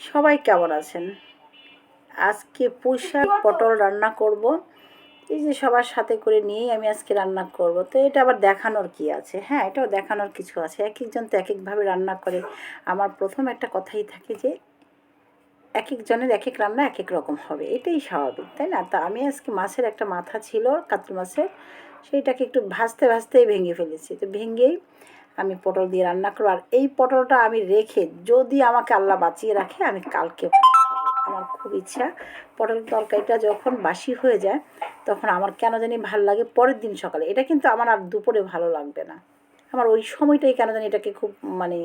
সবাই কেমন আছেন? আজকে পুঁইশাক পটল রান্না করব। এই যে সবার সাথে করে নিয়েই আমি আজকে রান্না করব। তো এটা আবার দেখানোর কি আছে? হ্যাঁ, এটাও দেখানোর কিছু আছে। একেকজন তো একেকভাবে রান্না করে। আমার প্রথম একটা কথাই থাকে যে একেকজনের একেক রান্না একেক রকম হবে। এটাই স্বাভাবিক, তাই না? তো আমি আজকে মাছের একটা মাথা ছিল কাতল মাছের, সেইটাকে একটু ভাজতেই ভেঙে ফেলেছি। তো ভেঙেই আমি পটল দিয়ে রান্না করবো। আর এই পটলটা আমি রেখে, যদি আমাকে আল্লাহ বাঁচিয়ে রাখে, আমি কালকে খাবো। আমার খুব ইচ্ছা পটল তরকারিটা যখন বাসি হয়ে যায় তখন আমার কেন জানি ভাল লাগে পরের দিন সকালে। এটা কিন্তু আমার আর দুপুরে ভালো লাগবে না, আমার ওই সময়টাই কেন জানি এটাকে খুব মানে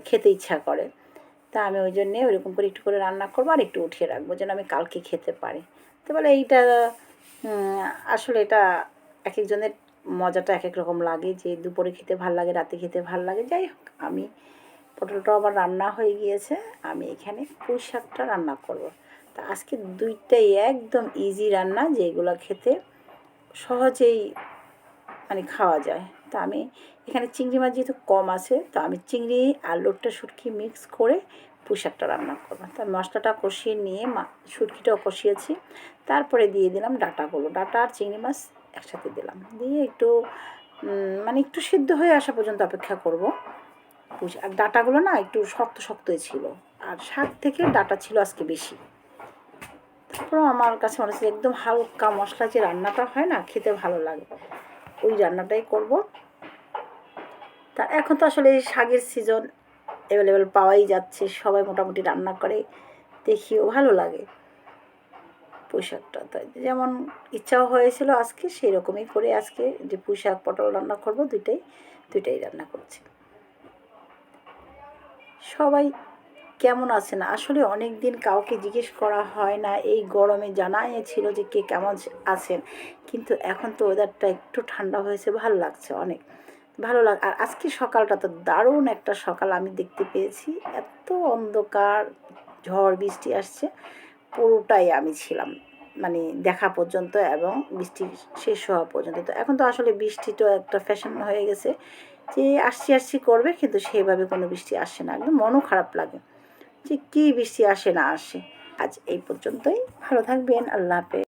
খেতে ইচ্ছা করে। তা আমি ওই জন্যে ওইরকম করে একটু করে রান্না করবো আর একটু উঠিয়ে রাখবো যেন আমি কালকে খেতে পারি। তো বলে এইটা আসলে এটা এক একজনের মজাটা এক এক রকম লাগে, যে দুপুরে খেতে ভাল লাগে, রাতে খেতে ভাল লাগে। যাই হোক, আমি পটলটাও আবার রান্না হয়ে গিয়েছে। আমি এখানে পুঁই শাকটা রান্না করব। তা আজকে দুইটাই একদম ইজি রান্না, যেগুলো খেতে সহজেই মানে খাওয়া যায়। তা আমি এখানে চিংড়ি মাছ যেহেতু কম আছে, তো আমি চিংড়ি আর লোটটা শুটকি মিক্স করে পুঁই শাকটা রান্না করবো। তা মশলাটা কষিয়ে নিয়ে শুটকিটাও কষিয়েছি, তারপরে দিয়ে দিলাম ডাঁটাগুলো। ডাঁটা আর চিংড়ি মাছ একসাথে দিলাম, দিয়ে একটু মানে একটু সিদ্ধ হয়ে আসা পর্যন্ত অপেক্ষা করব। আর ডাঁটাগুলো না একটু শক্ত শক্তই ছিল, আর শাক থেকে ডাঁটা ছিল আজকে বেশি। তারপরেও আমার কাছে মনে হচ্ছে একদম হালকা মশলা যে রান্নাটা হয় না, খেতে ভালো লাগে, ওই রান্নাটাই করব। তা এখন তো আসলে এই শাকের সিজন অ্যাভেলেবেল পাওয়াই যাচ্ছে, সবাই মোটামুটি রান্না করে, দেখিও ভালো লাগে পুঁই শাকটা। তাই যেমন ইচ্ছাও হয়েছিল আজকে, সেই রকমই করে আজকে যে পুঁই শাক পটল রান্না করব, দুইটাই রান্না করছি। সবাই কেমন আছেন? আসলে অনেক দিন কাউকে জিজ্ঞেস করা হয় না, এই গরমে জানাইছিল যে কে কেমন আছেন। কিন্তু এখন তো ওয়েদারটা একটু ঠান্ডা হয়েছে, ভালো লাগছে অনেক, ভালো লাগ। আর আজকে সকালটা তো দারুণ একটা সকাল আমি দেখতে পেয়েছি। এত অন্ধকার, ঝড় বৃষ্টি আসছে, পুরোটাই আমি ছিলাম মানে দেখা পর্যন্ত এবং বৃষ্টি শেষ হওয়া পর্যন্ত। তো এখন তো আসলে বৃষ্টিটা একটা ফ্যাশন হয়ে গেছে, যে আসছি করবে, কিন্তু সেভাবে কোনো বৃষ্টি আসে না। একদম মনও খারাপ লাগে যে কী বৃষ্টি আসে না আসে। আজ এই পর্যন্তই, ভালো থাকবেন, আল্লাহ হাফেজ।